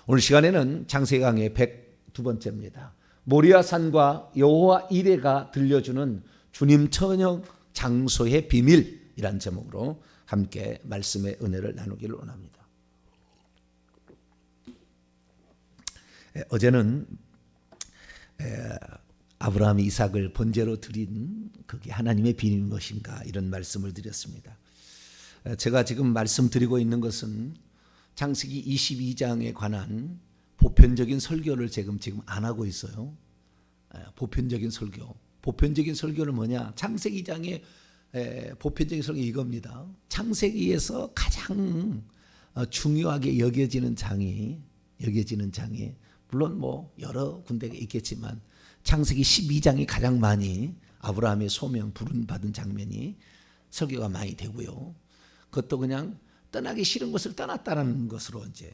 오늘 시간에는 창세기 강의 102번째입니다. 모리아 산과 여호와 이레가 들려주는 주님 처형 장소의 비밀이란 제목으로 함께 말씀의 은혜를 나누기를 원합니다. 어제는 아브라함이 이삭을 번제로 드린 그게 하나님의 비밀이 무엇인가 이런 말씀을 드렸습니다. 제가 지금 말씀드리고 있는 것은 창세기 22장에 관한 보편적인 설교를 지금 안 하고 있어요. 보편적인 설교는 뭐냐? 창세기장의 보편적인 설교 이겁니다. 창세기에서 가장 중요하게 여겨지는 장이 물론 뭐 여러 군데가 있겠지만 창세기 12장이 가장 많이 아브라함의 소명 부름 받은 장면이 설교가 많이 되고요. 그것도 그냥 떠나기 싫은 것을 떠났다는 것으로 이제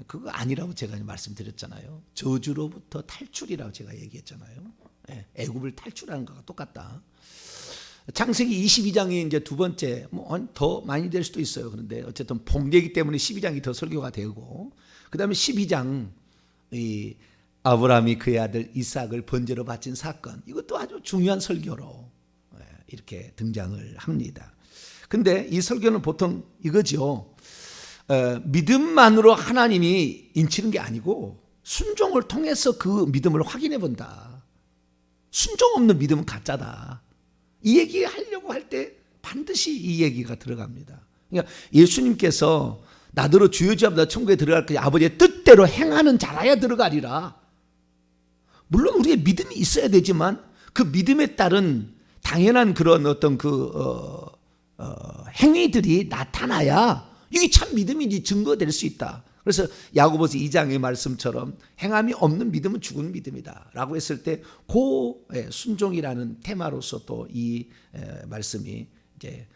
그거 아니라고 제가 말씀드렸잖아요. 저주로부터 탈출이라고 제가 얘기했잖아요. 애굽을 탈출하는 거가 똑같다. 창세기 22장이 이제 두 번째, 더 많이 될 수도 있어요. 그런데 어쨌든 복례이기 때문에 12장이 더 설교가 되고, 그 다음에 12장 이 아브라함이 그의 아들 이삭을 번제로 바친 사건, 이것도 아주 중요한 설교로 이렇게 등장을 합니다. 근데 이 설교는 보통 이거죠. 믿음만으로 하나님이 인치는 게 아니고 순종을 통해서 그 믿음을 확인해 본다. 순종 없는 믿음은 가짜다. 이 얘기 하려고 할 때 반드시 이 얘기가 들어갑니다. 그러니까 예수님께서 나더러 주여 주여 나 천국에 들어갈 것이 아버지의 뜻대로 행하는 자라야 들어가리라. 물론 우리의 믿음이 있어야 되지만 그 믿음에 따른 당연한 그런 어떤 행위들이 나타나야 이게 참 믿음인지 증거될 수 있다. 그래서 야고보서 2장의 말씀처럼 행함이 없는 믿음은 죽은 믿음이다 라고 했을 때 그 순종이라는 테마로서 또 이 말씀이 이제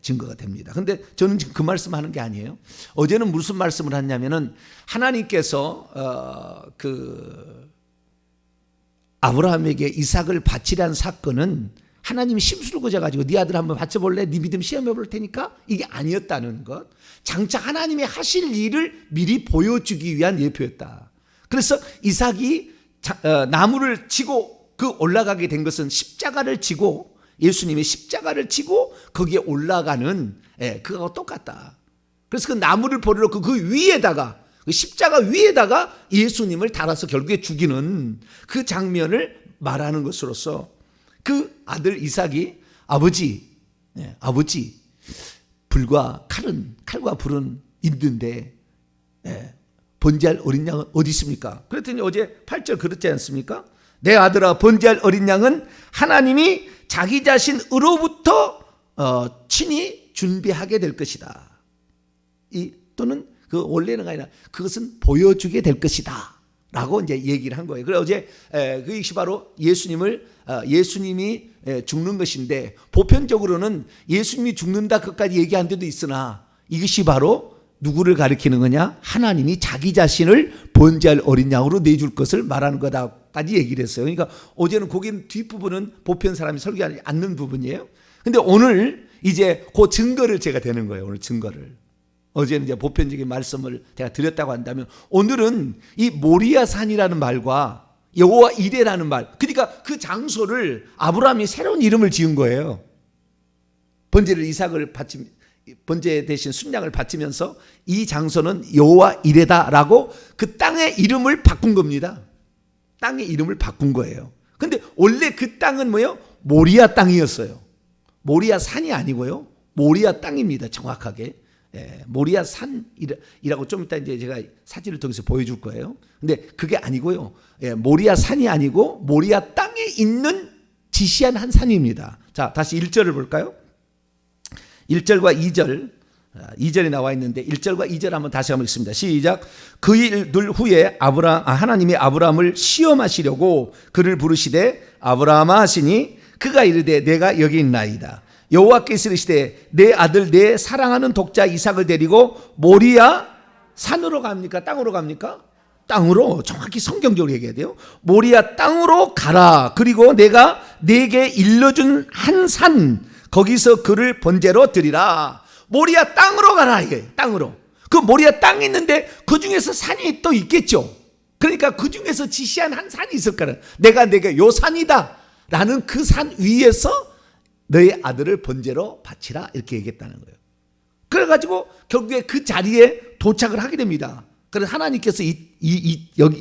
증거가 됩니다. 근데 저는 지금 그 말씀하는 게 아니에요. 어제는 무슨 말씀을 했냐면은 하나님께서 아브라함에게 이삭을 바치라는 사건은 하나님이 심술을 거져가지고 네 아들 한번 바쳐볼래? 네 믿음 시험해 볼 테니까 이게 아니었다는 것. 장차 하나님이 하실 일을 미리 보여주기 위한 예표였다. 그래서 이삭이 나무를 지고 그 올라가게 된 것은 십자가를 지고 예수님의 십자가를 지고 거기에 올라가는 그거하고 똑같다. 그래서 그 나무를 버려놓고 그 위에다가 그 십자가 위에다가 예수님을 달아서 결국에 죽이는 그 장면을 말하는 것으로서 그 아들 이삭이 아버지 칼과 불은 있는데 번제할 어린 양은 어디 있습니까? 그랬더니 어제 8절 그렇지 않습니까? 내 아들아 번제할 어린 양은 하나님이 자기 자신으로부터 친히 준비하게 될 것이다. 또는 그 원래는 아니라 그것은 보여주게 될 것이다 라고 이제 얘기를 한 거예요. 그래서 어제 그것이 바로 예수님이 죽는 것인데 보편적으로는 예수님이 죽는다 끝까지 얘기한 데도 있으나 이것이 바로 누구를 가리키는 거냐? 하나님이 자기 자신을 번제할 어린 양으로 내줄 것을 말하는 거다까지 얘기를 했어요. 그러니까 어제는 거기 뒷부분은 보편 사람이 설교하지 않는 부분이에요. 근데 오늘 이제 그 증거를 제가 되는 거예요. 오늘 증거를. 어제는 이제 보편적인 말씀을 제가 드렸다고 한다면 오늘은 이 모리아 산이라는 말과 여호와 이레라는 말, 그러니까 그 장소를 아브라함이 새로운 이름을 지은 거예요. 번제 대신 순양을 바치면서 이 장소는 여호와 이레다라고 그 땅의 이름을 바꾼 겁니다. 땅의 이름을 바꾼 거예요. 근데 원래 그 땅은 뭐예요? 모리아 땅이었어요. 모리아 산이 아니고요. 모리아 땅입니다. 정확하게. 모리아 산이라고 좀 이따 이제 제가 사진을 통해서 보여줄 거예요. 근데 그게 아니고요. 모리아 산이 아니고 모리아 땅에 있는 지시한 한 산입니다. 자, 다시 1절을 볼까요? 1절과 2절, 2절이 나와 있는데 1절과 2절 한번 다시 한번 읽습니다. 시작. 그 일들 후에 하나님이 아브라함을 시험하시려고 그를 부르시되 아브라함아 하시니 그가 이르되 내가 여기 있나이다. 여호와께서 이르시되 내 아들 내 사랑하는 독자 이삭을 데리고 모리아 산으로 갑니까? 땅으로 갑니까? 땅으로. 정확히 성경적으로 얘기해야 돼요. 모리아 땅으로 가라. 그리고 내가 네게 일러준 한 산 거기서 그를 번제로 드리라. 모리아 땅으로 가라. 이게 땅으로. 그 모리아 땅이 있는데 그 중에서 산이 또 있겠죠. 그러니까 그 중에서 지시한 한 산이 있을 거라. 내가 내게 요 산이다 라는 그 산 위에서 너의 아들을 번제로 바치라 이렇게 얘기했다는 거예요. 그래가지고 결국에 그 자리에 도착을 하게 됩니다. 그래서 하나님께서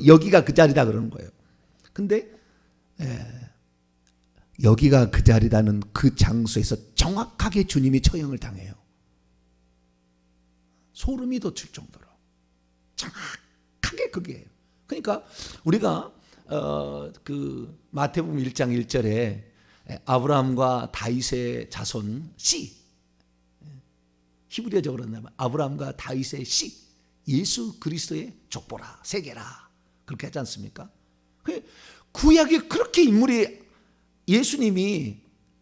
여기가 그 자리다 그러는 거예요. 근데 여기가 그 자리라는 그 장소에서 정확하게 주님이 처형을 당해요. 소름이 돋을 정도로 정확하게 그게예요. 그러니까 우리가 그 마태복음 1장 1절에 아브라함과 다윗의 자손 씨, 히브리어적으로 한다면 아브라함과 다윗의 씨, 예수 그리스도의 족보라, 세계라 그렇게 하지 않습니까? 구약에 그렇게 인물이 예수님이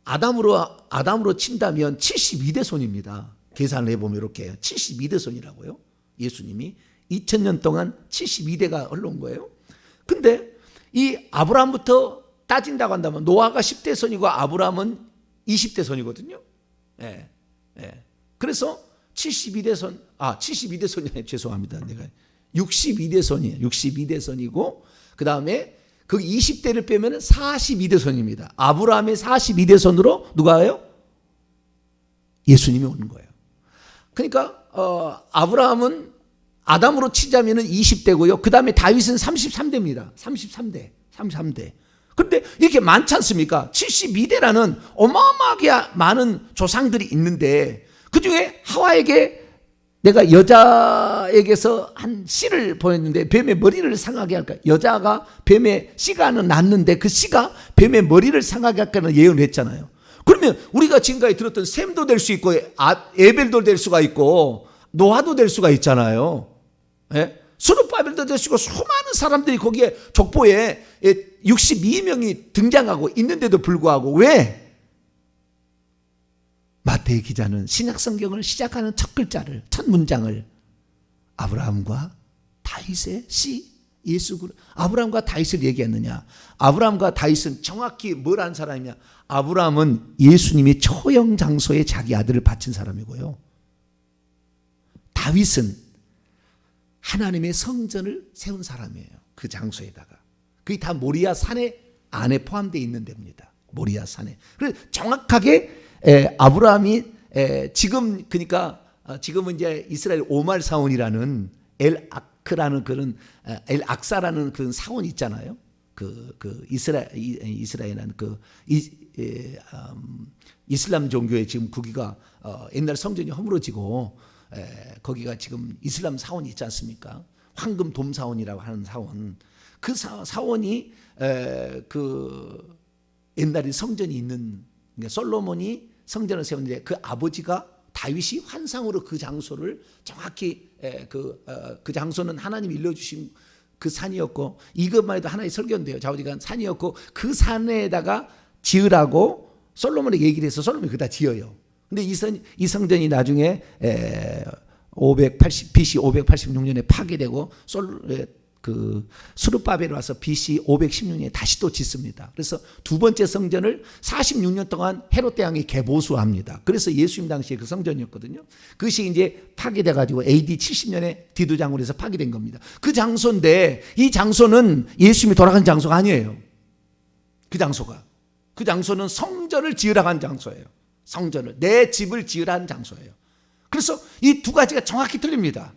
아담으로 친다면 72대 손입니다. 계산을 해보면 이렇게 해요. 72대 손이라고요. 예수님이 2000년 동안 72대가 흘러온 거예요. 근데 이 아브라함부터 따진다고 한다면 노아가 10대 손이고 아브라함은 20대 손이거든요. 예. 그래서 72대 손, 72대 손이 아니에요. 죄송합니다. 내가 62대 손이에요. 62대 손이고 그 다음에 그 20대를 빼면 42대 손입니다. 아브라함의 42대 손으로 누가 와요? 예수님이 오는 거예요. 그러니까 아브라함은 아담으로 치자면 20대고요. 그 다음에 다윗은 33대입니다. 33대. 그런데 이렇게 많지 않습니까? 72대라는 어마어마하게 많은 조상들이 있는데 그 중에 하와에게 내가 여자에게서 한 씨를 보였는데 뱀의 머리를 상하게 할까? 여자가 뱀의 씨가 낳는데 그 씨가 뱀의 머리를 상하게 할까는 예언을 했잖아요. 그러면 우리가 지금까지 들었던 셈도 될 수 있고 에벨도 될 수가 있고 노아도 될 수가 있잖아요. 스룹바벨도 될 수 있고 수많은 사람들이 거기에 족보에 62명이 등장하고 있는데도 불구하고 왜 마태의 기자는 신약 성경을 시작하는 첫 글자를, 첫 문장을 아브라함과 다윗의 씨 예수 그리스도, 아브라함과 다윗을 얘기했느냐? 아브라함과 다윗은 정확히 뭘 한 사람이냐? 아브라함은 예수님이 처형 장소에 자기 아들을 바친 사람이고요. 다윗은 하나님의 성전을 세운 사람이에요. 그 장소에다가. 그게 다 모리아 산에 안에 포함되어 있는 데입니다. 모리아 산에. 그래서 정확하게 아브라함이 지금 그러니까 지금은 이제 이스라엘 오말 사원이라는 엘 악사라는 그런 사원이 있잖아요. 그 이스라엘은 이슬람 종교의 지금 거기가 옛날 성전이 허물어지고 거기가 지금 이슬람 사원이 있지 않습니까? 황금 돔 사원이라고 하는 사원. 그 사원이 그 옛날에 성전이 있는 그러니까 솔로몬이 성전을 세웠는데 그 아버지가 다윗이 환상으로 그 장소를 정확히 그 장소는 하나님이 일러주신 그 산이었고 이것만 해도 하나의 설교인데요. 좌우지간 산이었고 그 산에다가 지으라고 솔로몬에게 얘기를 해서 솔로몬이 그다 지어요. 근데 이 성전이 나중에 BC 586년에 파괴되고 스룹바벨이 와서 BC 516년에 다시 또 짓습니다. 그래서 두 번째 성전을 46년 동안 헤롯 대왕이 개보수합니다. 그래서 예수님 당시에 그 성전이었거든요. 그것이 이제 파괴돼 가지고 AD 70년에 디도장군에서 파괴된 겁니다. 그 장소인데 이 장소는 예수님이 돌아간 장소가 아니에요. 그 장소는 성전을 지으라고 한 장소예요. 성전을 내 집을 지으라는 장소예요. 그래서 이 두 가지가 정확히 틀립니다.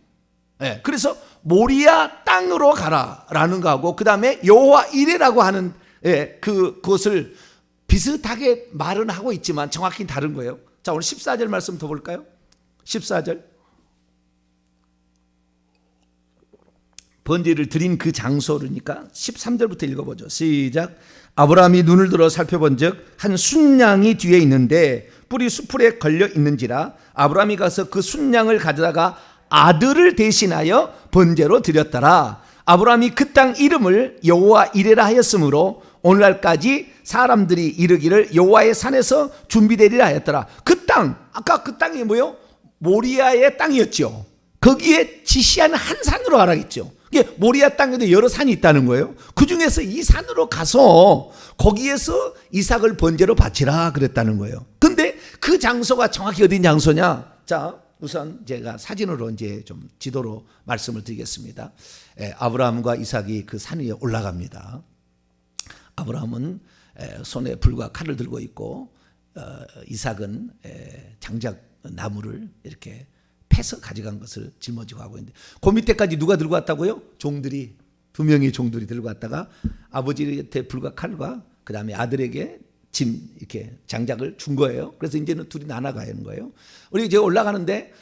그래서 모리아 땅으로 가라라는 거하고 그 다음에 여호와 이레라고 하는 그것을 비슷하게 말은 하고 있지만 정확히 다른 거예요. 자, 오늘 14절 말씀 더 볼까요? 14절 번제를 드린 그 장소르니까 13절부터 읽어보죠. 시작. 아브라함이 눈을 들어 살펴본즉 한 순양이 뒤에 있는데 뿔이 수풀에 걸려 있는지라 아브라함이 가서 그 순양을 가져다가 아들을 대신하여 번제로 드렸더라. 아브라함이 그 땅 이름을 여호와 이레라 하였으므로 오늘날까지 사람들이 이르기를 여호와의 산에서 준비되리라 하였더라. 그 땅, 아까 그 땅이 뭐요? 모리아의 땅이었죠. 거기에 지시하는 한 산으로 가라겠죠. 모리아 땅에도 여러 산이 있다는 거예요. 그 중에서 이 산으로 가서 거기에서 이삭을 번제로 바치라 그랬다는 거예요. 근데 그 장소가 정확히 어딘 장소냐? 자, 우선 제가 사진으로 이제 좀 지도로 말씀을 드리겠습니다. 아브라함과 이삭이 그 산 위에 올라갑니다. 아브라함은 손에 불과 칼을 들고 있고 이삭은 장작 나무를 이렇게 패서 가져간 것을 짊어지고 하고 있는데, 그 밑에까지 누가 들고 왔다고요? 종들이, 2명의 종들이 들고 왔다가 아버지한테 불과 칼과 그 다음에 아들에게 짐 이렇게 장작을 준 거예요. 그래서 이제는 둘이 나눠가는 거예요. 우리 제가 올라가는데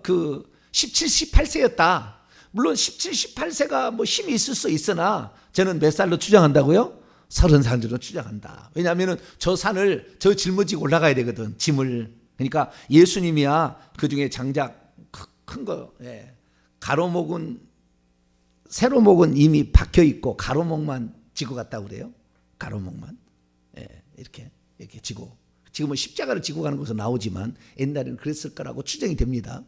그 17, 18세였다. 물론 17, 18세가 뭐 힘이 있을 수 있으나 저는 몇 살로 추정한다고요? 30살로 추정한다. 왜냐하면 저 산을 저 짊어지고 올라가야 되거든, 짐을. 그러니까 예수님이야 그 중에 장작 큰 거, 가로목은, 세로목은 이미 박혀 있고 가로목만 지고 갔다고 그래요. 가로목만. 이렇게 지고, 지금은 십자가를 지고 가는 것으로 나오지만 옛날에는 그랬을 거라고 추정이 됩니다.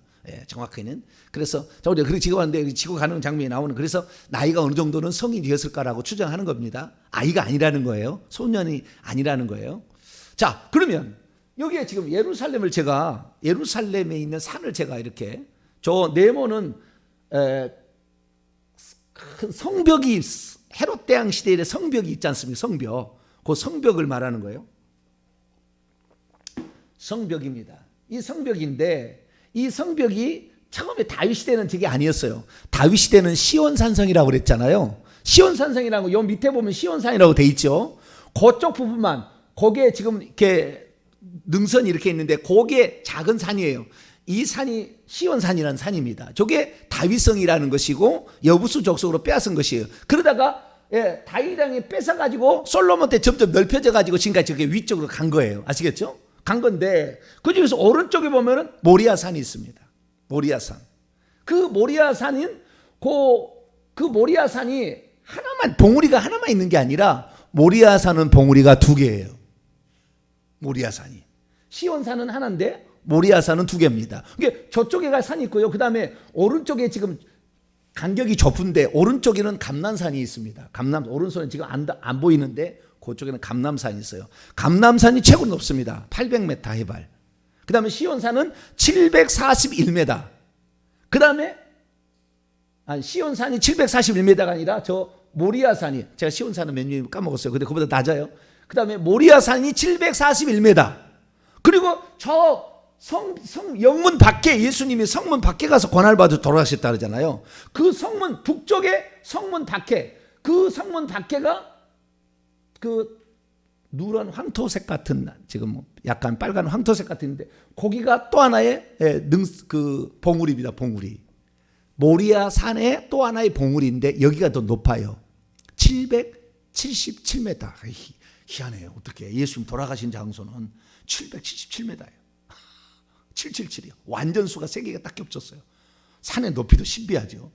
정확히는. 그래서 우리가 그렇게 지고 가는데, 지고 가는 장면이 나오는, 그래서 나이가 어느 정도는 성인이 되었을까라고 추정하는 겁니다. 아이가 아니라는 거예요. 소년이 아니라는 거예요. 자, 그러면 여기에 지금 예루살렘에 있는 산을 제가 이렇게, 저 네모는 큰 성벽이, 헤롯 대왕 시대의 성벽이 있지 않습니까? 성벽. 그 성벽을 말하는 거예요. 성벽입니다. 이 성벽인데, 이 성벽이 처음에 다윗 시대는 저게 아니었어요. 다윗 시대는 시온산성이라고 그랬잖아요. 시온산성이라고, 요 밑에 보면 시온산이라고 돼 있죠. 그쪽 부분만, 거기에 지금 이렇게 능선이 이렇게 있는데, 거기에 작은 산이에요. 이 산이 시온산이라는 산입니다. 저게 다윗성이라는 것이고 여부수 족속으로 빼앗은 것이에요. 그러다가 다윗 왕이 뺏어가지고 솔로몬 때 점점 넓혀져가지고 지금까지 저게 위쪽으로 간 거예요. 아시겠죠? 간 건데, 그 중에서 오른쪽에 보면은 모리아산이 있습니다. 모리아산. 그 모리아산인 그 모리아산이 하나만, 봉우리가 하나만 있는 게 아니라 모리아산은 봉우리가 2개예요. 모리아산이. 시온산은 하나인데 모리아산은 2개입니다. 이게 저쪽에가 산이 있고요. 그 다음에 오른쪽에 지금 간격이 좁은데 오른쪽에는 감람산이 있습니다. 오른손은 지금 안 보이는데 그쪽에는 감람산이 있어요. 감람산이 최고 높습니다. 800m 해발. 그 다음에 시온산은 741m. 그 다음에 시온산이 741m가 아니라 저 모리아산이, 제가 시온산은 몇 년 까먹었어요. 근데 그보다 낮아요. 그 다음에 모리아산이 741m. 그리고 저 영문 밖에, 예수님이 성문 밖에 가서 고난을 받아 돌아가셨다 그러잖아요. 그 성문 북쪽에, 성문 밖에, 그 성문 밖에가 그 누런 황토색 같은, 지금 약간 빨간 황토색 같은데, 거기가 또 하나의 그 봉우리입니다. 봉우리. 모리아 산의 또 하나의 봉우리인데 여기가 더 높아요. 777m. 희한해요. 어떻게 예수님 돌아가신 장소는 777m예요. 777이요. 완전수가 3개가 딱 겹쳤어요. 산의 높이도 신비하죠.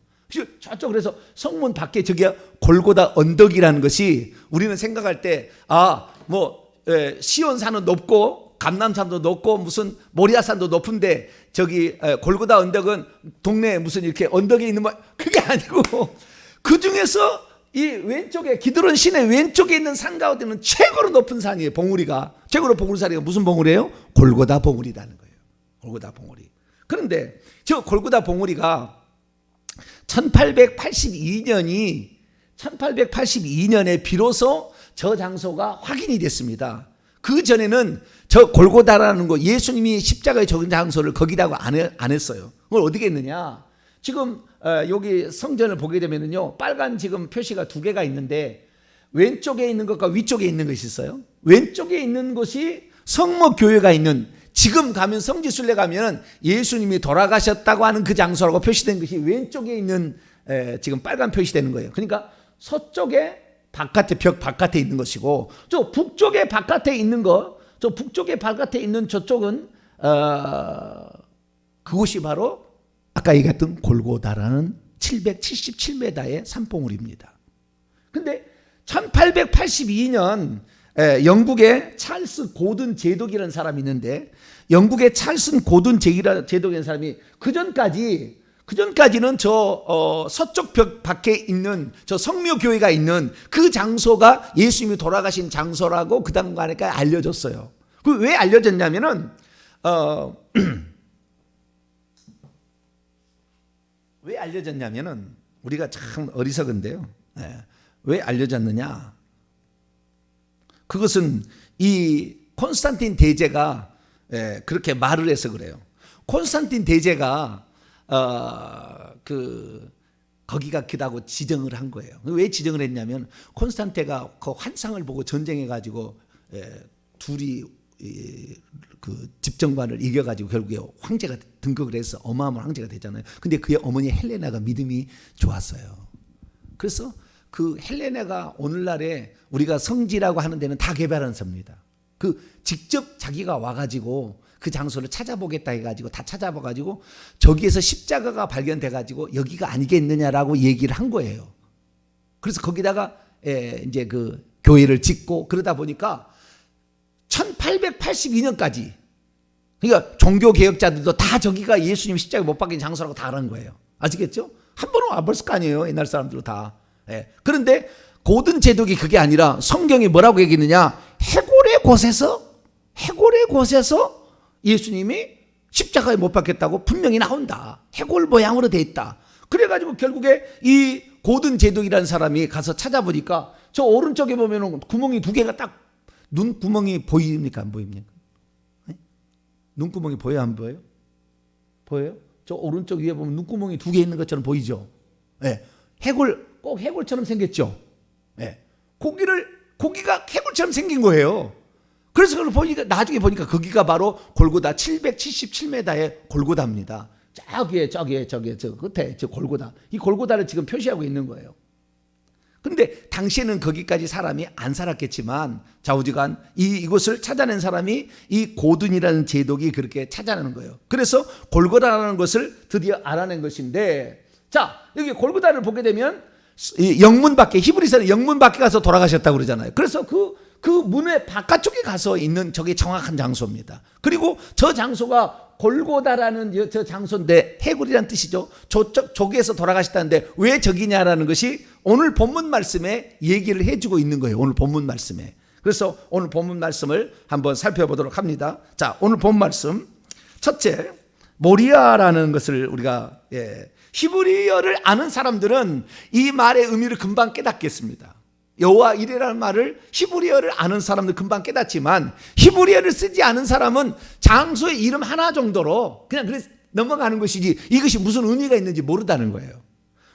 저쪽, 그래서 성문 밖에 저기 골고다 언덕이라는 것이 우리는 생각할 때 시온산은 높고 감람산도 높고 무슨 모리아산도 높은데 저기 골고다 언덕은 동네에 무슨 이렇게 언덕에 있는 그게 아니고, 그 중에서 이 왼쪽에 기드론 시내 왼쪽에 있는 산 가운데는 최고로 높은 산이에요. 봉우리가 최고로 봉우리 산이가 무슨 봉우리예요? 골고다 봉우리라는 거예요. 골고다 봉우리. 그런데 저 골고다 봉우리가 1882년에 비로소 저 장소가 확인이 됐습니다. 그 전에는 저 골고다라는 거, 예수님이 십자가에 적은 장소를 거기다고 안 했어요. 그걸 어떻게 했느냐? 지금 여기 성전을 보게 되면요, 빨간 지금 표시가 2개가 있는데 왼쪽에 있는 것과 위쪽에 있는 것이 있어요. 왼쪽에 있는 것이 성모교회가 있는, 지금 가면 성지순례 가면 예수님이 돌아가셨다고 하는 그 장소라고 표시된 것이 왼쪽에 있는 지금 빨간 표시되는 거예요. 그러니까 서쪽에 바깥에, 벽 바깥에 있는 것이고, 저 북쪽에 바깥에 있는 거, 저 북쪽에 바깥에 있는 저쪽은 그곳이 바로 아까 얘기했던 골고다라는 777m의 산봉우리입니다. 근데 1882년 영국의 찰스 고든 제독이라는 사람이 있는데, 영국의 찰스 고든 제독이라는 사람이 그전까지는 저 서쪽 벽 밖에 있는 저 성묘교회가 있는 그 장소가 예수님이 돌아가신 장소라고 그 당시에 알려졌어요. 그 왜 알려졌냐면은 왜 알려졌냐면은 우리가 참 어리석은데요. 왜 알려졌느냐? 그것은 이 콘스탄틴 대제가 그렇게 말을 해서 그래요. 콘스탄틴 대제가 거기가 기다고 지정을 한 거예요. 왜 지정을 했냐면 콘스탄테가 그 환상을 보고 전쟁해 가지고 둘이 그 집정관을 이겨 가지고 결국에 황제가 등극을 해서 어마어마한 황제가 되잖아요. 근데 그의 어머니 헬레나가 믿음이 좋았어요. 그래서 그 헬레나가 오늘날에 우리가 성지라고 하는 데는 다 개발한 섬입니다. 그 직접 자기가 와가지고 그 장소를 찾아보겠다 해가지고 다 찾아봐가지고 저기에서 십자가가 발견돼가지고 여기가 아니겠느냐라고 얘기를 한 거예요. 그래서 거기다가 이제 그 교회를 짓고 그러다 보니까 1882년까지 그러니까 종교 개혁자들도 다 저기가 예수님 십자가 못 박힌 장소라고 다 아는 거예요. 아시겠죠? 한 번은 와봤을 거 아니에요. 옛날 사람들도 다. 그런데 고든 제독이 그게 아니라 성경이 뭐라고 얘기했느냐? 해골의 곳에서 예수님이 십자가에 못 박혔다고 분명히 나온다. 해골 모양으로 돼 있다. 그래가지고 결국에 이 고든 제독이라는 사람이 가서 찾아보니까 저 오른쪽에 보면은 구멍이 두 개가 딱 눈구멍이 보입니까? 안 보입니까? 눈구멍이 보여요? 안 보여요? 보여요? 저 오른쪽 위에 보면 눈구멍이 두 개 있는 것처럼 보이죠? 꼭 해골처럼 생겼죠? 고기가 해골처럼 생긴 거예요. 그래서 그걸 보니까 나중에 보니까 거기가 바로 골고다 777m의 골고다입니다. 저기에 저 끝에 저 골고다. 이 골고다를 지금 표시하고 있는 거예요. 근데 당시에는 거기까지 사람이 안 살았겠지만 좌우지간 이곳을 찾아낸 사람이 이 고든이라는 제독이 그렇게 찾아내는 거예요. 그래서 골고다라는 것을 드디어 알아낸 것인데, 자 여기 골고다를 보게 되면 영문 밖에, 히브리서는 영문 밖에 가서 돌아가셨다고 그러잖아요. 그래서 그 문의 바깥쪽에 가서 있는 저게 정확한 장소입니다. 그리고 저 장소가 골고다라는 저 장소인데 해골이라는 뜻이죠. 저기에서 돌아가셨다는데 왜 저기냐라는 것이 오늘 본문 말씀에 얘기를 해주고 있는 거예요. 오늘 본문 말씀에. 그래서 오늘 본문 말씀을 한번 살펴보도록 합니다. 자, 오늘 본 말씀 첫째, 모리아라는 것을 우리가 히브리어를 아는 사람들은 이 말의 의미를 금방 깨닫겠습니다. 여호와 이레라는 말을 히브리어를 아는 사람들 금방 깨닫지만 히브리어를 쓰지 않은 사람은 장소의 이름 하나 정도로 그냥 넘어가는 것이지 이것이 무슨 의미가 있는지 모른다는 거예요.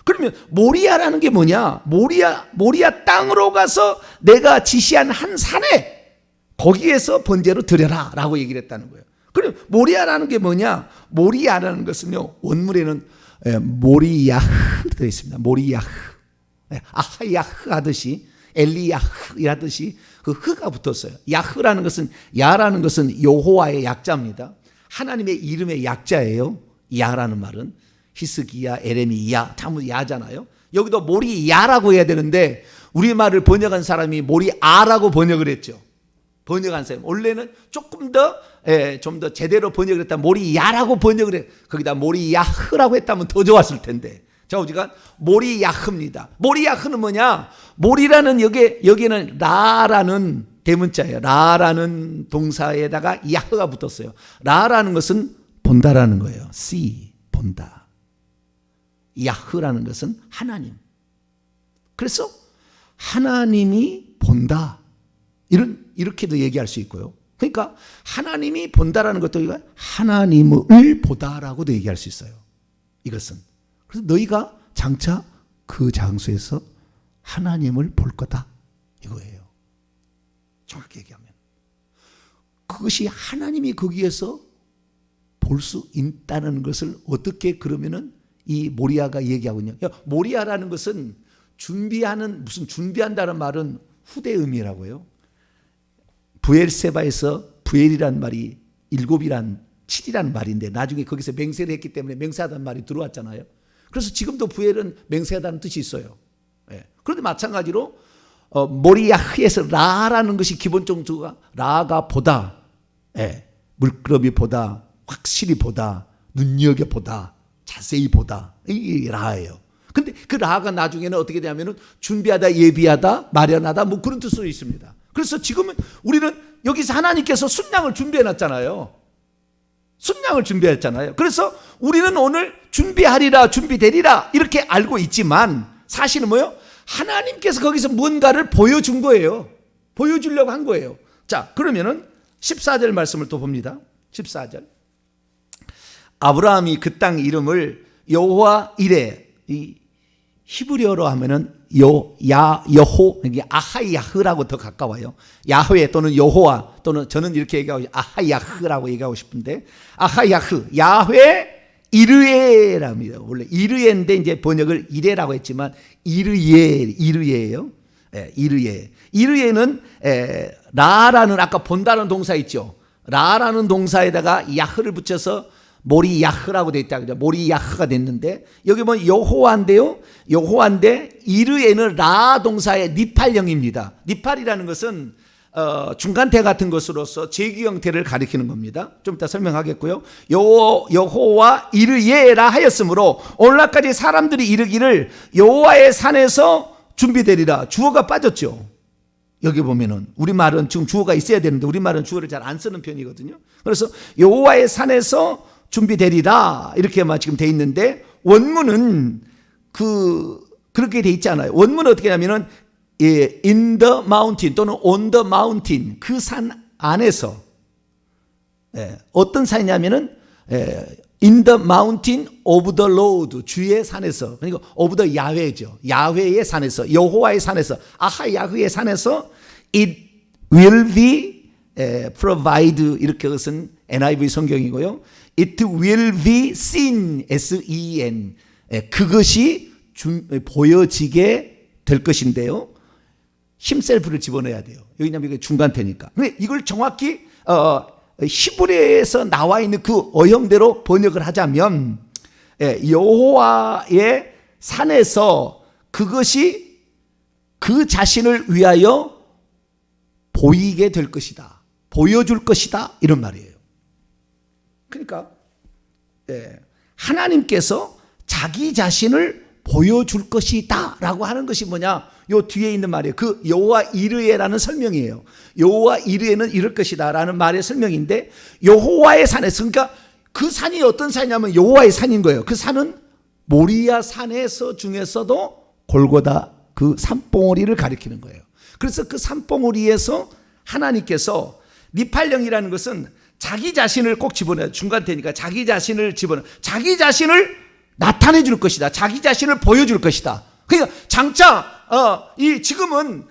그러면 모리아라는 게 뭐냐? 모리아 땅으로 가서 내가 지시한 한 산에 거기에서 번제로 드려라 라고 얘기를 했다는 거예요. 그럼 모리아라는 게 뭐냐? 모리아라는 것은요, 원문에는 모리야흐 되어 있습니다. 모리야흐. 아하야흐 하듯이 엘리야흐 하듯이 그 흐가 붙었어요. 야흐라는 것은, 야라는 것은 여호와의 약자입니다. 하나님의 이름의 약자예요. 야라는 말은 히스기야, 에레미야, 참 야잖아요. 여기도 모리야라고 해야 되는데 우리말을 번역한 사람이 모리아라고 번역을 했죠. 번역한 사람 원래는 조금 더 좀 더 제대로 번역을 했다면 모리야라고 번역을 해. 거기다 모리야흐라고 했다면 더 좋았을 텐데. 자, 우리가 모리야흐입니다. 모리야흐는 뭐냐? 모리라는 여기에는 라라는 대문자예요. 라라는 동사에다가 야흐가 붙었어요. 라라는 것은 본다라는 거예요. see, 본다. 야흐라는 것은 하나님. 그래서 하나님이 본다. 이렇게도 얘기할 수 있고요. 그러니까 하나님이 본다라는 것도 하나님을 보다라고도 얘기할 수 있어요. 이것은. 그래서 너희가 장차 그 장소에서 하나님을 볼 거다. 이거예요. 정확히 얘기하면. 그것이 하나님이 거기에서 볼 수 있다는 것을 어떻게 그러면은 이 모리아가 얘기하고 있냐. 모리아라는 것은 준비한다는 말은 후대 의미라고요. 부엘세바에서 부엘이란 말이 7이란 말인데 나중에 거기서 맹세를 했기 때문에 맹세하다는 말이 들어왔잖아요. 그래서 지금도 부엘은 맹세하다는 뜻이 있어요. 그런데 마찬가지로 모리야흐에서 라라는 것이 기본적으로 라가 보다, 물끄러미 보다, 확실히 보다, 눈여겨보다, 자세히 보다, 이 라예요. 근데 그 라가 나중에는 어떻게 되냐면은 준비하다, 예비하다, 마련하다 뭐 그런 뜻으로 있습니다. 그래서 지금은 우리는 여기서 하나님께서 순양을 준비해 놨잖아요. 순양을 준비했잖아요. 그래서 우리는 오늘 준비하리라, 준비되리라 이렇게 알고 있지만 사실은 뭐예요? 하나님께서 거기서 뭔가를 보여준 거예요. 보여주려고 한 거예요. 자, 그러면은 14절 말씀을 또 봅니다. 14절. 아브라함이 그 땅 이름을 여호와 이레, 이 히브리어로 하면은 여호, 아하야흐라고 더 가까워요. 야훼 또는 여호와, 또는 저는 이렇게 얘기하고 아하야흐라고 얘기하고 싶은데, 아하야흐, 야훼 이르예랍니다. 원래 이르예인데 이제 번역을 이레라고 했지만 이르예예요. 예, 이르예. 이르예는 라라는 아까 본다는 동사 있죠. 라라는 동사에다가 야흐를 붙여서 모리야흐라고 되어 있다. 모리야흐가 됐는데 여기 보면 여호와인데요. 여호와인데 이르에는 라 동사의 니팔형입니다. 니팔이라는 것은 중간태 같은 것으로서 재규 형태를 가리키는 겁니다. 좀 이따 설명하겠고요. 여호와 이르예라 하였으므로 오늘날까지 사람들이 이르기를 여호와의 산에서 준비되리라. 주어가 빠졌죠. 여기 보면은 우리말은 지금 주어가 있어야 되는데 우리말은 주어를 잘 안 쓰는 편이거든요. 그래서 여호와의 산에서 준비되리라 이렇게만 지금 돼 있는데 원문은 그렇게 돼 있잖아요. 원문은 어떻게 하냐면은 in the mountain 또는 on the mountain 그 산 안에서 어떤 산이냐면은 in the mountain of the Lord 주의 산에서 그러니까 of the 야훼죠. 야훼의 산에서 여호와의 산에서 아하 야흐의 산에서 it will be provide 이렇게 것은 NIV 성경이고요. It will be seen, S-E-N. 그것이 보여지게 될 것인데요. 힘셀프를 집어넣어야 돼요. 왜냐하면 이게 중간태니까. 근데 이걸 정확히 히브리어에서 나와 있는 그 어형대로 번역을 하자면 여호와의 산에서 그것이 그 자신을 위하여 보이게 될 것이다. 보여줄 것이다. 이런 말이에요. 그러니까 하나님께서 자기 자신을 보여줄 것이다 라고 하는 것이 뭐냐, 요 뒤에 있는 말이에요. 그 여호와 이르예라는 설명이에요. 여호와 이르예는 이럴 것이다 라는 말의 설명인데, 여호와의 산에서, 그러니까 그 산이 어떤 산이냐면 여호와의 산인 거예요. 그 산은 모리아 산에서 중에서도 골고다 그 산봉우리를 가리키는 거예요. 그래서 그 산봉우리에서 하나님께서 니팔령이라는 것은 자기 자신을 꼭 집어넣어요. 중간태니까 자기 자신을 집어넣어요. 자기 자신을 나타내 줄 것이다. 자기 자신을 보여줄 것이다. 그러니까 장차 지금은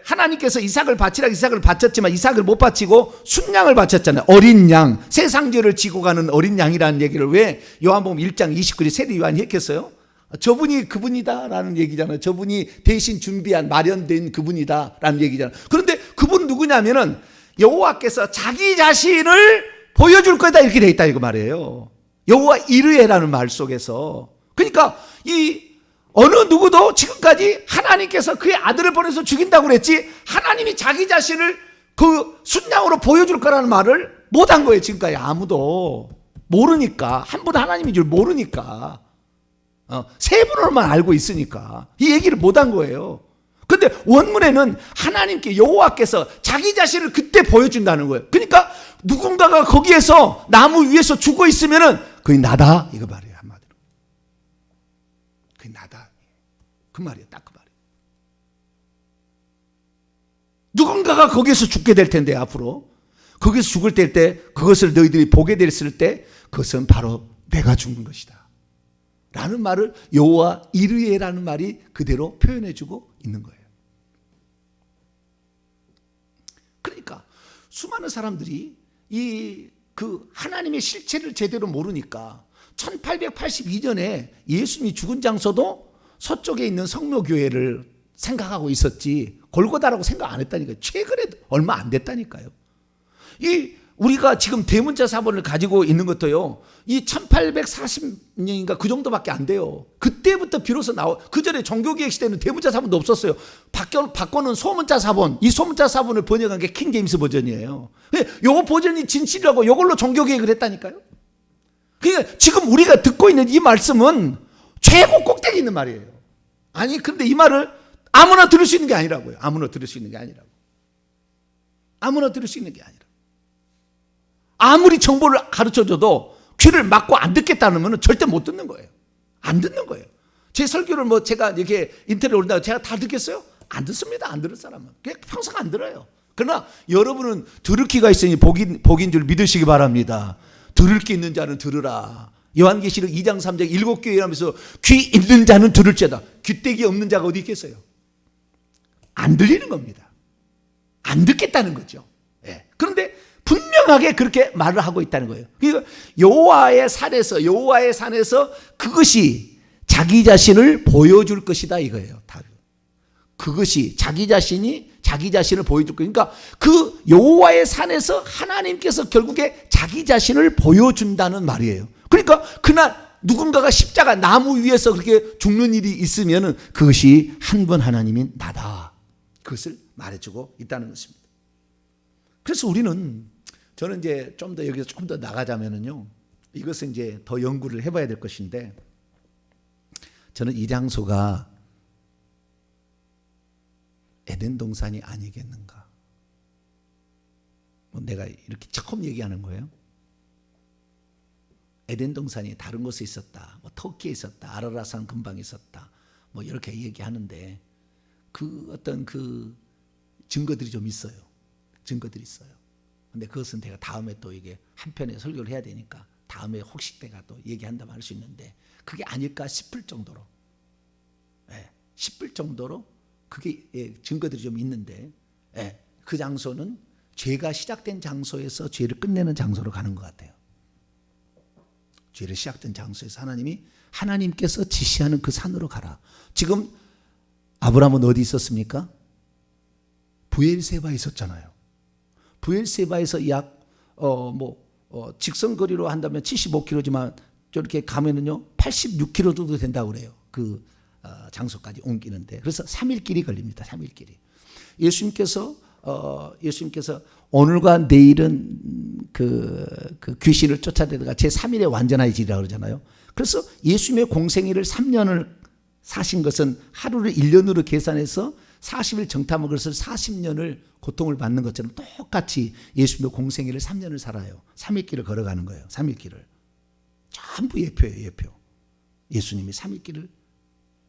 하나님께서 이삭을 바치라 이삭을 바쳤지만 이삭을 못 바치고 순양을 바쳤잖아요. 어린 양, 세상 죄를 지고 가는 어린 양이라는 얘기를 왜 요한복음 1장 29절 세례 요한이 했겠어요? 저분이 그분이다라는 얘기잖아요. 저분이 대신 준비한 마련된 그분이다라는 얘기잖아요. 그런데 그분 누구냐면은 여호와께서 자기 자신을 보여줄 거다 이렇게 돼 있다 이거 말이에요. 여호와 이르예라는 말 속에서. 그러니까 이 어느 누구도 지금까지 하나님께서 그의 아들을 보내서 죽인다고 그랬지 하나님이 자기 자신을 그 순양으로 보여줄 거라는 말을 못한 거예요. 지금까지 아무도 모르니까, 한 분 하나님인 줄 모르니까, 세 분으로만 알고 있으니까 이 얘기를 못한 거예요. 근데 원문에는 하나님께 여호와께서 자기 자신을 그때 보여준다는 거예요. 그러니까 누군가가 거기에서 나무 위에서 죽어 있으면은 그게 나다 이거 말이에요. 한마디로 그게 나다 그 말이에요. 딱 그 말이에요. 누군가가 거기에서 죽게 될 텐데 앞으로 거기서 죽을 때 그것을 너희들이 보게 됐을 때 그것은 바로 내가 죽는 것이다 라는 말을 여호와 이르예라는 말이 그대로 표현해주고 있는 거예요. 그러니까 수많은 사람들이 그 하나님의 실체를 제대로 모르니까 1882년에 예수님이 죽은 장소도 서쪽에 있는 성묘교회를 생각하고 있었지 골고다라고 생각 안 했다니까요. 최근에 얼마 안 됐다니까요. 우리가 지금 대문자 사본을 가지고 있는 것도요, 이 1840년인가 그 정도밖에 안 돼요. 그때부터 비로소 그 전에 종교개혁 시대는 대문자 사본도 없었어요. 바꿔는 소문자 사본, 이 소문자 사본을 번역한 게 킹제임스 버전이에요. 요거 버전이 진실이라고 요걸로 종교개혁을 했다니까요. 그러니까 지금 우리가 듣고 있는 이 말씀은 최고 꼭대기 있는 말이에요. 아니, 근데 이 말을 아무나 들을 수 있는 게 아니라고요. 아무나 들을 수 있는 게 아니라고. 아무나 들을 수 있는 게 아니라. 아무리 정보를 가르쳐줘도 귀를 막고 안 듣겠다는 건 절대 못 듣는 거예요. 안 듣는 거예요. 제 설교를 뭐 제가 이렇게 인터넷에 올린다고 제가 다 듣겠어요? 안 듣습니다. 안 들을 사람은. 그냥 평생 안 들어요. 그러나 여러분은 들을 귀가 있으니 복인 줄 믿으시기 바랍니다. 들을 귀 있는 자는 들으라. 요한계시록 2장 3장 7교회 하면서 귀 있는 자는 들을지어다. 귀때기 없는 자가 어디 있겠어요? 안 들리는 겁니다. 안 듣겠다는 거죠. 예. 그런데 분명하게 그렇게 말을 하고 있다는 거예요. 그러니까 여호와의 산에서 그것이 자기 자신을 보여줄 것이다 이거예요. 그것이 자기 자신을 보여줄 거예요. 그러니까 그 여호와의 산에서 하나님께서 결국에 자기 자신을 보여준다는 말이에요. 그러니까 그날 누군가가 십자가 나무 위에서 그렇게 죽는 일이 있으면 그것이 한 분 하나님인 나다. 그것을 말해주고 있다는 것입니다. 그래서 저는 이제 좀 더 여기서 좀 더 나가자면은요, 이것은 이제 더 연구를 해봐야 될 것인데, 저는 이 장소가 에덴 동산이 아니겠는가. 뭐 내가 이렇게 처음 얘기하는 거예요. 에덴 동산이 다른 곳에 있었다. 뭐 터키에 있었다. 아라라산 근방에 있었다. 뭐 이렇게 얘기하는데 그 어떤 그 증거들이 좀 있어요. 증거들이 있어요. 근데 그것은 제가 다음에 또 이게 한 편에 설교를 해야 되니까 다음에 혹시 내가 또 얘기한다면 할 수 있는데 그게 아닐까 싶을 정도로, 싶을 정도로 그게 증거들이 좀 있는데, 그 장소는 죄가 시작된 장소에서 죄를 끝내는 장소로 가는 것 같아요. 죄를 시작된 장소에서 하나님께서 지시하는 그 산으로 가라. 지금 아브라함은 어디 있었습니까? 부엘세바에 있었잖아요. 부엘세바에서 약 직선거리로 한다면 75km지만 저렇게 가면은요 86km 정도 된다고 그래요. 그 장소까지 옮기는데. 그래서 3일길이 걸립니다. 3일길이. 예수님께서 오늘과 내일은 그 귀신을 쫓아내다가 제3일에 완전해지리라고 그러잖아요. 그래서 예수님의 공생애를 3년을 사신 것은 하루를 1년으로 계산해서 40일 정탐한 것을 40년을 고통을 받는 것처럼 똑같이 예수님의 공생애를 3년을 살아요. 3일길을 걸어가는 거예요. 3일길을. 전부 예표예요. 예표. 예수님이 3일길을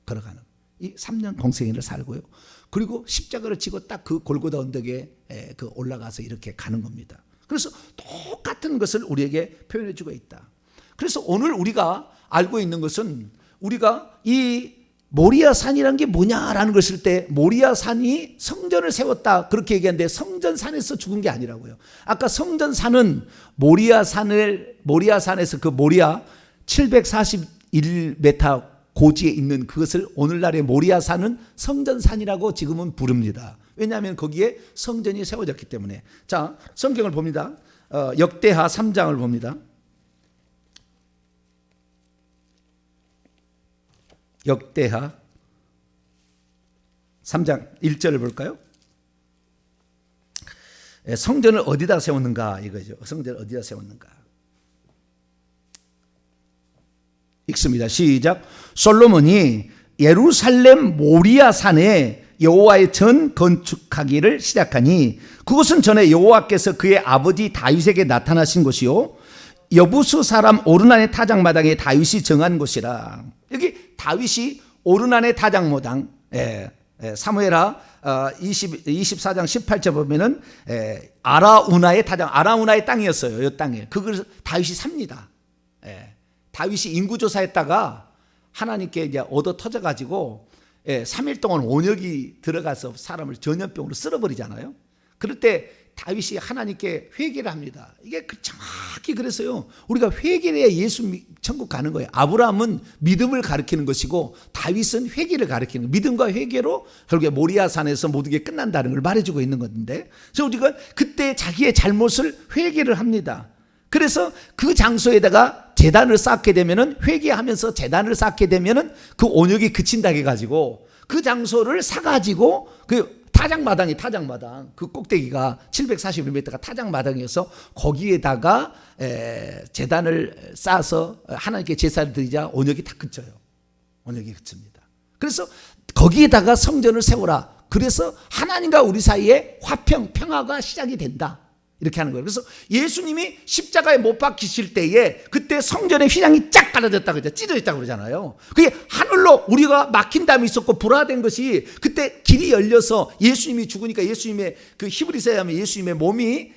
걸어가는 이 3년 공생애를 살고요. 그리고 십자가를 지고 딱 그 골고다 언덕에 그 올라가서 이렇게 가는 겁니다. 그래서 똑같은 것을 우리에게 표현해 주고 있다. 그래서 오늘 우리가 알고 있는 것은 우리가 이 모리아 산이라는 게 뭐냐라는 것일 때 모리아 산이 성전을 세웠다 그렇게 얘기하는데 성전산에서 죽은 게 아니라고요. 아까 성전산은 모리아 산에서 그 모리아 741m 고지에 있는 그것을 오늘날의 모리아 산은 성전산이라고 지금은 부릅니다. 왜냐하면 거기에 성전이 세워졌기 때문에. 자, 성경을 봅니다. 역대하 3장을 봅니다. 역대하 3장 1절을 볼까요? 성전을 어디다 세웠는가 이거죠. 성전을 어디다 세웠는가. 읽습니다. 시작. 솔로몬이 예루살렘 모리아 산에 여호와의 전 건축하기를 시작하니 그곳은 전에 여호와께서 그의 아버지 다윗에게 나타나신 곳이요 여부수 사람 오르난의 타작마당에 다윗이 정한 곳이라. 여기 다윗이 오르난의 타작마당, 사무엘하 24장 18절 보면은 아라우나의 아라우나의 땅이었어요. 이 땅에 그걸 다윗이 삽니다. 다윗이 인구조사했다가 하나님께 이제 얻어 터져가지고 3일 동안 온역이 들어가서 사람을 전염병으로 쓸어버리잖아요. 그럴 때 다윗이 하나님께 회개를 합니다. 이게 정확히 그래서요. 우리가 회개를 해야 예수 천국 가는 거예요. 아브라함은 믿음을 가리키는 것이고 다윗은 회개를 가리키는 거예요. 믿음과 회개로 결국에 모리아산에서 모든 게 끝난다는 걸 말해주고 있는 건데, 그래서 우리가 그때 자기의 잘못을 회개를 합니다. 그래서 그 장소에다가 제단을 쌓게 되면은 회개하면서 제단을 쌓게 되면은 그 온역이 그친다 해가지고 그 장소를 사가지고 그 타작마당 그 꼭대기가 741m가 타작마당이어서 거기에다가 제단을 쌓아서 하나님께 제사를 드리자 온역이 다 그쳐요. 온역이 그칩니다. 그래서 거기에다가 성전을 세우라. 그래서 하나님과 우리 사이에 평화가 시작이 된다. 이렇게 하는 거예요. 그래서 예수님이 십자가에 못 박히실 때에 그때 성전의 휘장이 쫙 갈라졌다 그러죠. 찢어졌다고 그러잖아요. 그게 하늘로 우리가 막힌 담이 있었고 불화된 것이 그때 길이 열려서 예수님이 죽으니까 예수님의 그 히브리서에 하면 예수님의 몸이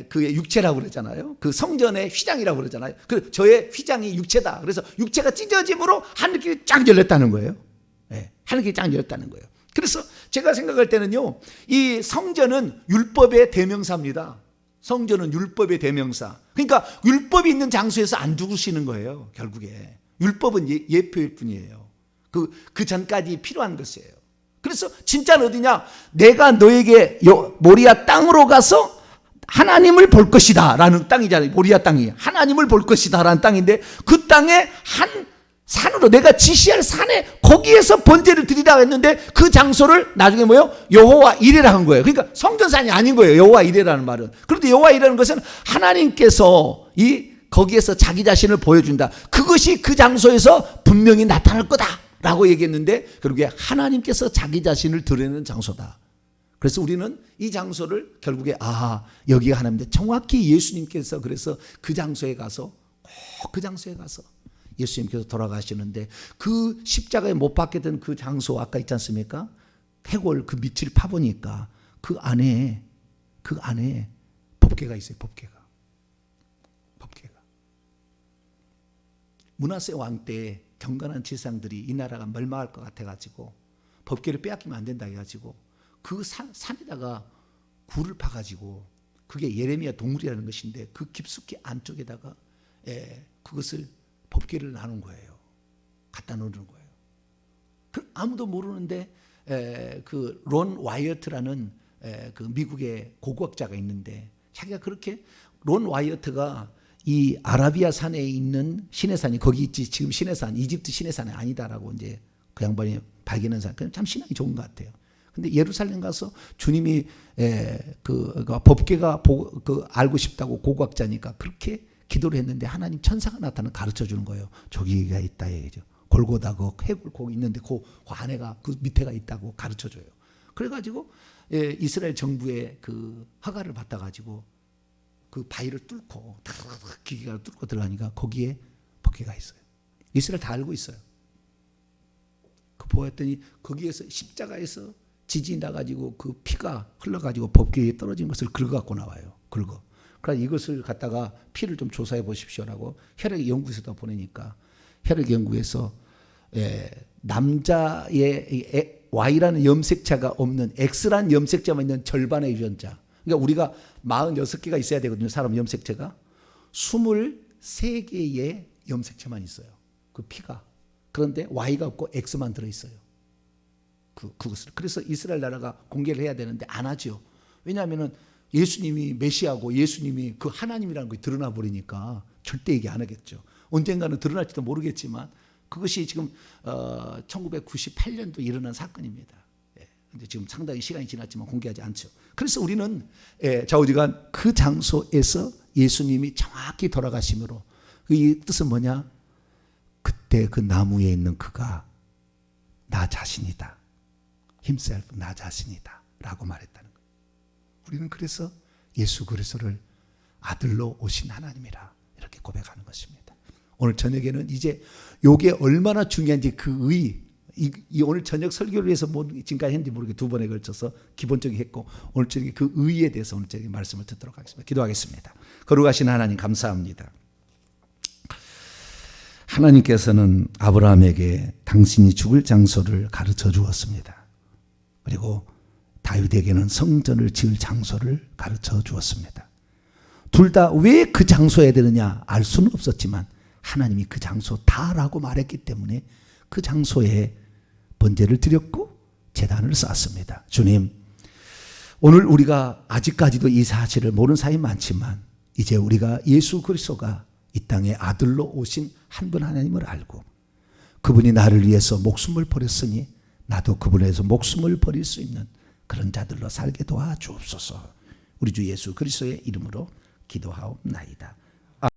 그 육체라고 그러잖아요. 그 성전의 휘장이라고 그러잖아요. 그 저의 휘장이 육체다. 그래서 육체가 찢어짐으로 하늘길이 쫙 열렸다는 거예요. 하늘길이 쫙 열렸다는 거예요. 그래서 제가 생각할 때는요, 이 성전은 율법의 대명사입니다. 성전은 율법의 대명사. 그러니까 율법이 있는 장소에서 안 죽으시는 거예요. 결국에 율법은 예표일 뿐이에요. 그 전까지 필요한 것이에요. 그래서 진짜는 어디냐? 내가 너에게 모리아 땅으로 가서 하나님을 볼 것이다 라는 땅이잖아요. 모리아 땅이 하나님을 볼 것이다 라는 땅인데, 그 땅에 한 산으로 내가 지시할 산에 거기에서 번제를 드리라 했는데 그 장소를 나중에 뭐요? 여호와 이레라 한 거예요. 그러니까 성전산이 아닌 거예요. 여호와 이레라는 말은. 그런데 여호와 이레라는 것은 하나님께서 거기에서 자기 자신을 보여준다. 그것이 그 장소에서 분명히 나타날 거다라고 얘기했는데 결국에 하나님께서 자기 자신을 드러내는 장소다. 그래서 우리는 이 장소를 결국에 여기가 하나님인데, 정확히 예수님께서 그래서 그 장소에 가서 꼭 그 장소에 가서 예수님께서 돌아가시는데 그 십자가에 못 박혔던 그 장소 아까 있지 않습니까? 해골 그 밑을 파보니까 그 안에 법궤가 있어요. 법궤가. 므낫세 왕 때 경건한 지상들이 이 나라가 멸망할 것 같아가지고 법궤를 빼앗기면 안 된다 해가지고 그 산에다가 굴을 파가지고, 그게 예레미야 동굴이라는 것인데 그 깊숙이 안쪽에다가 그것을 법궤를 나눈 거예요. 갖다 놓는 거예요. 아무도 모르는데 그 론 와이어트라는 그 미국의 고고학자가 있는데, 자기가 그렇게 론 와이어트가 이 아라비아 산에 있는 시내산이 거기 있지, 지금 시내산 이집트 시내산이 아니다라고 이제 그 양반이 발견한 산. 참 신앙이 좋은 것 같아요. 근데 예루살렘 가서 주님이 그 법궤가 알고 싶다고 고고학자니까 그렇게 기도를 했는데 하나님 천사가 나타나 가르쳐 주는 거예요. 저기가 있다 얘기죠. 골고다 그 해골 거기 있는데 그 안에가 그 밑에가 있다고 가르쳐 줘요. 그래가지고 이스라엘 정부의 그 허가를 받아가지고 그 바위를 뚫고 기계가 뚫고 들어가니까 거기에 법궤가 있어요. 이스라엘 다 알고 있어요. 그 보았더니 거기에서 십자가에서 지진이 나가지고 그 피가 흘러가지고 법궤에 떨어진 것을 긁어갖고 나와요. 긁어. 그러니까 이것을 갖다가 피를 좀 조사해 보십시오라고 혈액 연구소에다 보내니까 혈액 연구에서 남자의 Y라는 염색체가 없는 X라는 염색체만 있는 절반의 유전자. 그러니까 우리가 46개가 있어야 되거든요. 사람 염색체가 23개의 염색체만 있어요. 그 피가. 그런데 Y가 없고 X만 들어있어요. 그것을. 그래서 이스라엘 나라가 공개를 해야 되는데 안 하죠. 왜냐하면은 예수님이 메시아고 예수님이 그 하나님이라는 것이 드러나 버리니까 절대 얘기 안 하겠죠. 언젠가는 드러날지도 모르겠지만 그것이 지금 1998년도 일어난 사건입니다. 근데 지금 상당히 시간이 지났지만 공개하지 않죠. 그래서 우리는 좌우지간 그 장소에서 예수님이 정확히 돌아가심으로, 이 뜻은 뭐냐? 그때 그 나무에 있는 그가 나 자신이다. himself, 나 자신이다 라고 말했다는 거예요. 우리는 그래서 예수 그리스도를 아들로 오신 하나님이라 이렇게 고백하는 것입니다. 오늘 저녁에는 이제 이게 얼마나 중요한지 이 오늘 저녁 설교를 위해서 지금까지 했는지 모르게 2번에 걸쳐서 기본적인 했고, 오늘 저녁에 그 의에 대해서 오늘 저녁에 말씀을 듣도록 하겠습니다. 기도하겠습니다. 거룩하신 하나님 감사합니다. 하나님께서는 아브라함에게 당신이 죽을 장소를 가르쳐 주었습니다. 그리고 다윗에게는 성전을 지을 장소를 가르쳐 주었습니다. 둘 다 왜 그 장소에 되느냐 알 수는 없었지만 하나님이 그 장소 다라고 말했기 때문에 그 장소에 번제를 드렸고 제단을 쌓았습니다. 주님, 오늘 우리가 아직까지도 이 사실을 모르는 사람이 많지만 이제 우리가 예수 그리스도가 이 땅에 아들로 오신 한 분 하나님을 알고 그분이 나를 위해서 목숨을 버렸으니 나도 그분을 위해서 목숨을 버릴 수 있는 그런 자들로 살게 도와주옵소서. 우리 주 예수 그리스도의 이름으로 기도하옵나이다.